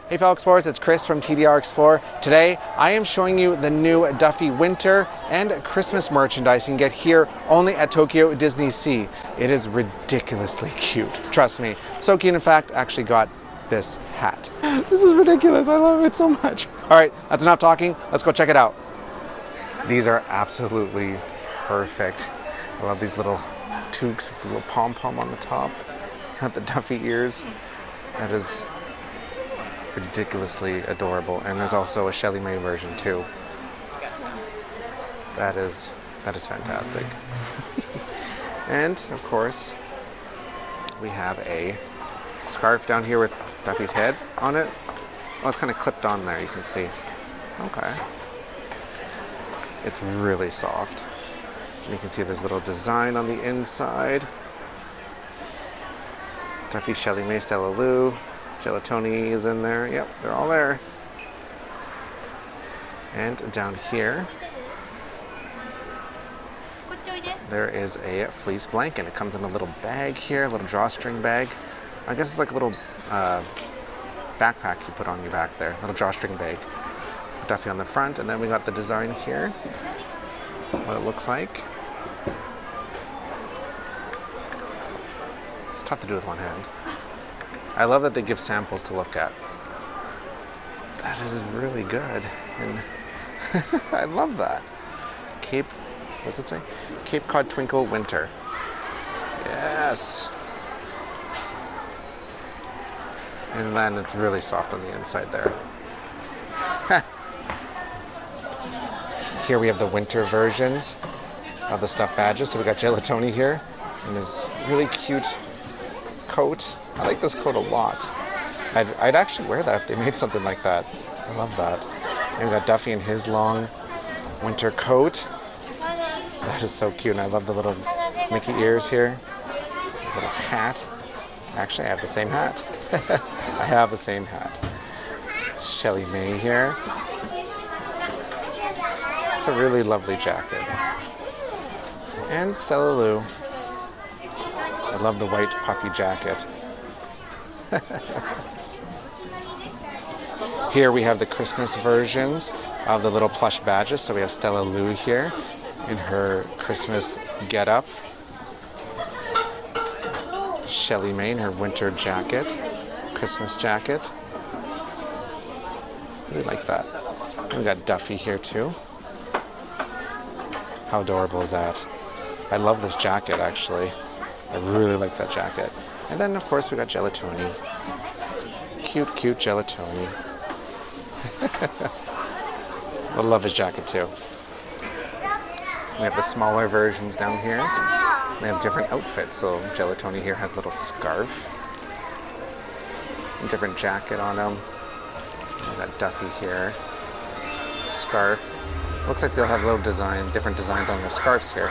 Hey fellow explorers, it's Chris from TDR Explorer. Today I am showing you the new Duffy winter and Christmas merchandise you can get here only at Tokyo DisneySea. It is ridiculously cute, trust me. So cute, in fact, I actually got this hat. This is ridiculous, I love it so much. Alright, that's enough talking, let's go check it out. These are absolutely perfect. I love these little toques with a little pom-pom on the top. Got the Duffy ears. That is ridiculously adorable, and there's also a Shelly May version too. That is fantastic. And of course, we have a scarf down here with Duffy's head on it. Oh, it's kind of clipped on there, you can see. Okay. It's really soft. And you can see there's a little design on the inside. Duffy, Shelly May, Stella Lou. Gelatoni is in there. Yep, they're all there. And down here, there is a fleece blanket. It comes in a little bag here, a little drawstring bag. I guess it's like a little backpack you put on your back there, a little drawstring bag. Duffy on the front, and then we got the design here, what it looks like. It's tough to do with one hand. I love that they give samples to look at. That is really good. And I love that. Cape, what's it say? Cape Cod Twinkle Winter. Yes. And then it's really soft on the inside there. Here we have the winter versions of the stuffed badges. So we got Gelatoni here in this really cute coat. I like this coat a lot. I'd actually wear that if they made something like that. I love that. And we got Duffy in his long winter coat. That is so cute. And I love the little Mickey ears here. His little hat. Actually, I have the same hat. I have the same hat. Shelly May here. It's a really lovely jacket. And Stella Lou. I love the white puffy jacket. Here we have the Christmas versions of the little plush badges. So we have Stella Lou here in her Christmas getup. Shelly May in her winter jacket, Christmas jacket. Really like that. And we got Duffy here too. How adorable is that? I love this jacket actually. I really like that jacket. And then, of course, we got Gelatoni. Cute, cute Gelatoni. I love his jacket, too. We have the smaller versions down here. They have different outfits. So Gelatoni here has a little scarf. A different jacket on him. We got Duffy here. Scarf. Looks like they'll have little different designs on their scarves here.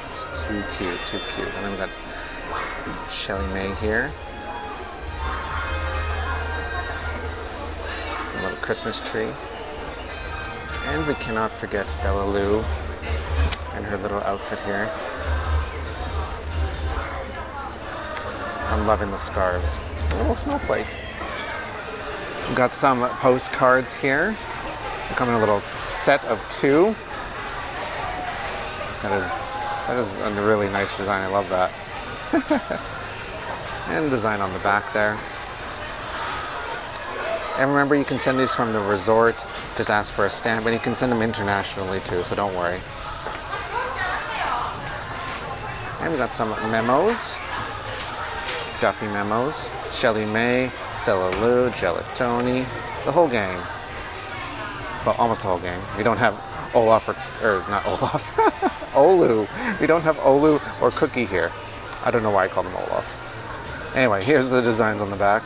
It's too cute, too cute. And then we got Shelly May here. A little Christmas tree. And we cannot forget Stella Lou and her little outfit here. I'm loving the scarves. A little snowflake. We've got some postcards here. They come in a little set of 2. That is a really nice design. I love that. And design on the back there. And remember, you can send these from the resort. Just ask for a stamp, and you can send them internationally too, so don't worry. And we got some memos. Duffy memos. Shelly May, Stella Lou, Gelatoni, the whole gang. Well, almost the whole gang. We don't have Olaf or not Olaf. Olu. We don't have Olu or Cookie here. I don't know why I called him Olaf. Anyway, here's the designs on the back.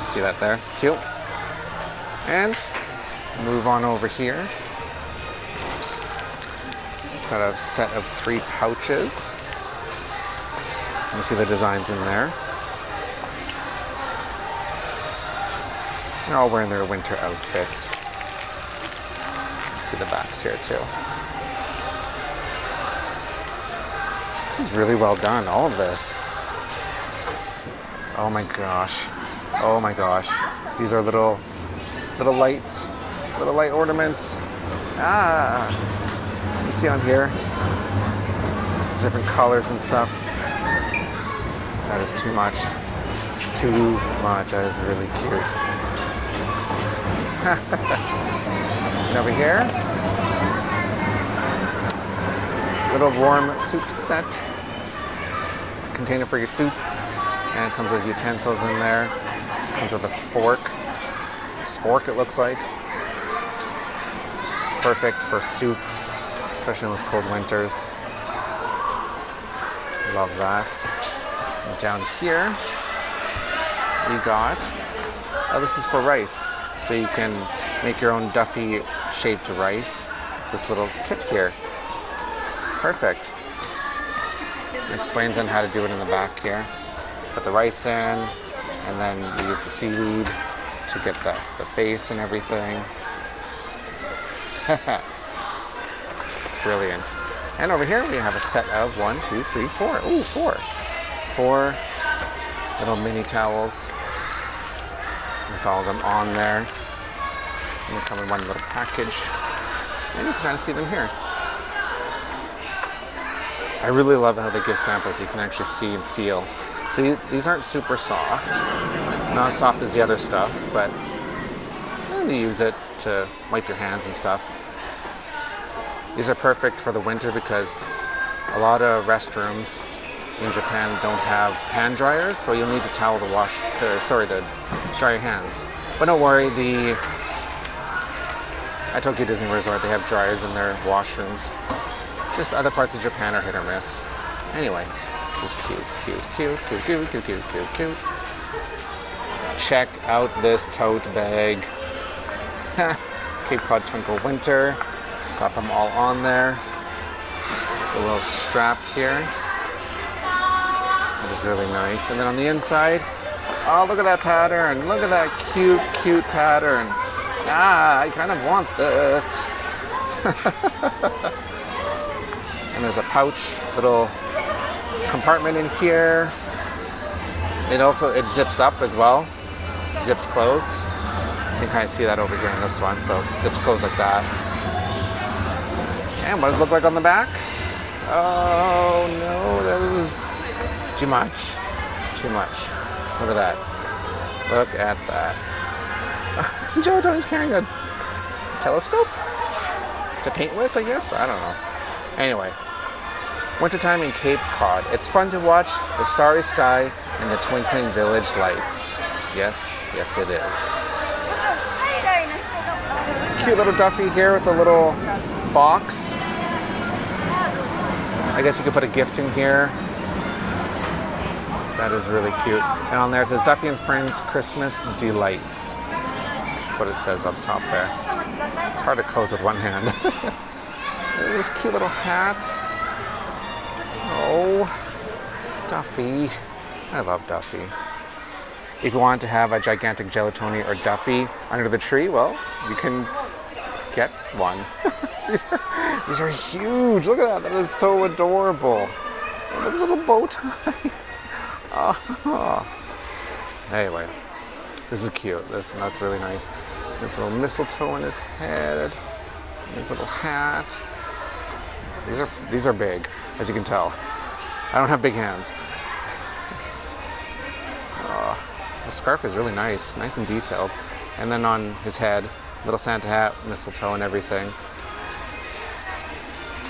See that there? Cute. And move on over here. Got a set of 3 pouches. You see the designs in there. They're all wearing their winter outfits. See the backs here too. This is really well done, all of this. Oh my gosh. Oh my gosh. These are little lights, little light ornaments. Ah, you can see on here, different colors and stuff. That is too much. Too much. That is really cute. And over here, little warm soup set. Container for your soup. And it comes with utensils in there. Comes with a fork. Spork, it looks like. Perfect for soup, especially in those cold winters. Love that. And down here, we got, oh, this is for rice. So you can make your own Duffy shaped rice. This little kit here. Perfect. It explains on how to do it in the back here. Put the rice in, and then you use the seaweed to get the face and everything. Brilliant. And over here we have a set of 1, 2, 3, 4. Ooh, 4. 4 little mini towels with all of them on there. And they come in one little package. And you can kind of see them here. I really love how they give samples so you can actually see and feel. See, these aren't super soft. Not as soft as the other stuff, but you use it to wipe your hands and stuff. These are perfect for the winter because a lot of restrooms in Japan don't have hand dryers, so you'll need a towel to to dry your hands. But don't worry, at Tokyo Disney Resort they have dryers in their washrooms. Just other parts of Japan are hit or miss. Anyway, this is cute. Check out this tote bag. Cape Cod Twinkle Winter. Got them all on there. The little strap here. That is really nice. And then on the inside, oh, look at that pattern. Look at that cute pattern. Ah, I kind of want this. And there's a pouch, little compartment in here. It zips up as well. Zips closed. So you can kind of see that over here in this one. So it zips closed like that. And what does it look like on the back? Oh no, it's too much. It's too much. Look at that. Look at that. Joe Tony's carrying a telescope to paint with, I guess? I don't know. Anyway, wintertime in Cape Cod. It's fun to watch the starry sky and the twinkling village lights. Yes, yes it is. Cute little Duffy here with a little box. I guess you could put a gift in here. That is really cute. And on there it says Duffy and Friends Christmas Delights. That's what it says up top there. It's hard to close with one hand. This cute little hat. Oh, Duffy. I love Duffy. If you want to have a gigantic Gelatoni or Duffy under the tree, well, you can get one. These are huge. Look at that. That is so adorable. Look at the little bow tie. Oh. Anyway, this is cute. That's really nice. This little mistletoe on his head. His little hat. These are big, as you can tell. I don't have big hands. The scarf is really nice and detailed. And then on his head, little Santa hat, mistletoe and everything.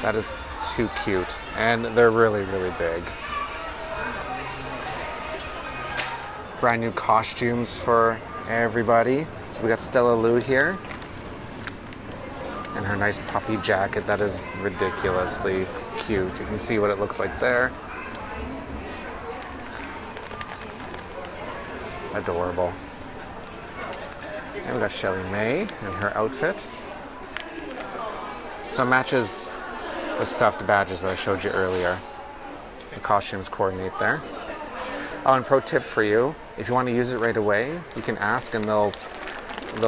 That is too cute. And they're really, really big. Brand new costumes for everybody. So we got Stella Lou here. And her nice puffy jacket that is ridiculously cute. You can see what it looks like there. Adorable. And we got Shelly May in her outfit. So it matches the stuffed badges that I showed you earlier. The costumes coordinate there. Oh, and pro tip for you, if you want to use it right away, you can ask and they'll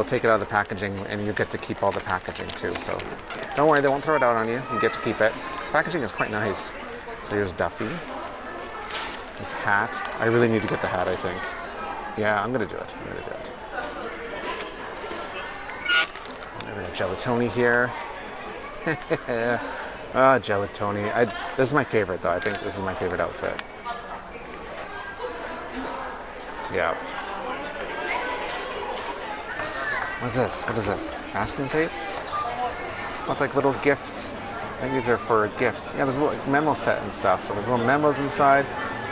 take it out of the packaging and you get to keep all the packaging too. So don't worry, they won't throw it out on you. You get to keep it. This packaging is quite nice. So here's Duffy. This hat. I really need to get the hat, I think. Yeah, I'm gonna do it. I'm gonna do it. We got Gelatoni here. Ah, Gelatoni. This is my favorite, though. I think this is my favorite outfit. Yeah. What's this? What is this? Masking tape? Oh, it's like little gift. I think these are for gifts. Yeah, there's a little memo set and stuff. So there's little memos inside,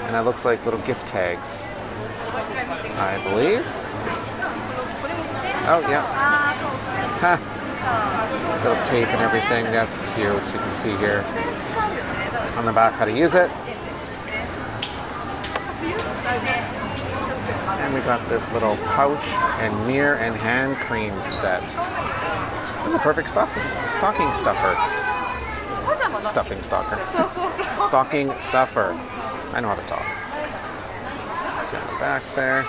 and that looks like little gift tags, I believe. Oh, yeah. Ha. Little tape and everything. That's cute. So you can see here on the back how to use it. And we got this little pouch and mirror and hand cream set. This is a perfect stocking stuffer. Stuffing stalker. Stocking stuffer. I know how to talk. See on the back there.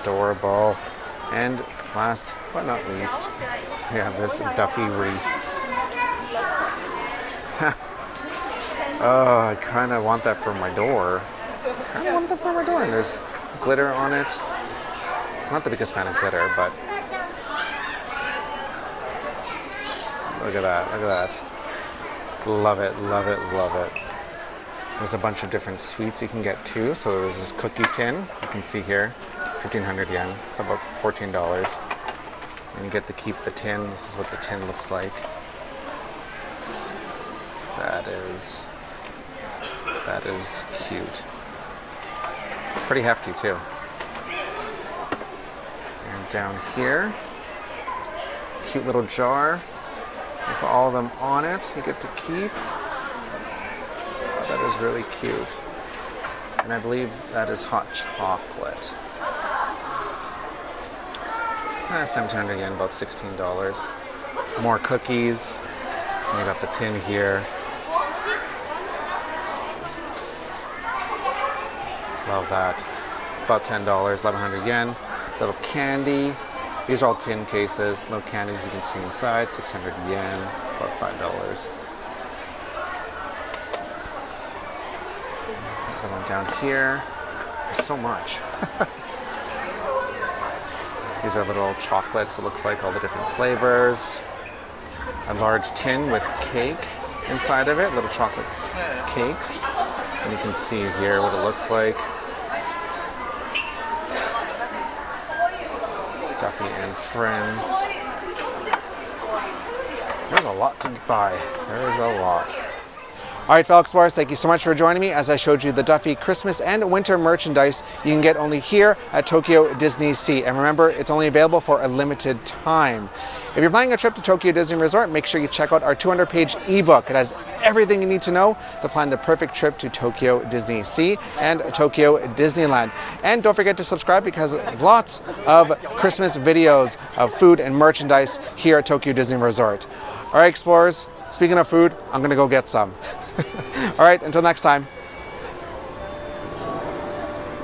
Adorable. And last but not least, we have this Duffy wreath. Oh, I kind of want that for my door. And there's glitter on it. Not the biggest fan of glitter, but look at that, look at that. Love it, love it, love it. There's a bunch of different sweets you can get too. So there's this cookie tin, you can see here, 1,500 yen, it's about $14. And you get to keep the tin. This is what the tin looks like. That is cute. It's pretty hefty too. And down here, cute little jar with all of them on it. You get to keep. Oh, that is really cute. And I believe that is hot chocolate. 1,700 yen, about $16. More cookies. And you got the tin here. Love that. About $10, 1,100 yen. Little candy. These are all tin cases. Little candies you can see inside. 600 yen. About $5. The one down here. There's so much. These are little chocolates. It looks like all the different flavors. A large tin with cake inside of it. Little chocolate cakes. And you can see here what it looks like. Duffy and Friends. There's a lot to buy. There is a lot. All right, fellow explorers, thank you so much for joining me as I showed you the Duffy Christmas and winter merchandise you can get only here at Tokyo DisneySea. And remember, it's only available for a limited time. If you're planning a trip to Tokyo Disney Resort, make sure you check out our 200-page ebook. It has everything you need to know to plan the perfect trip to Tokyo DisneySea and Tokyo Disneyland. And don't forget to subscribe because lots of Christmas videos of food and merchandise here at Tokyo Disney Resort. All right, explorers, speaking of food, I'm going to go get some. All right, until next time.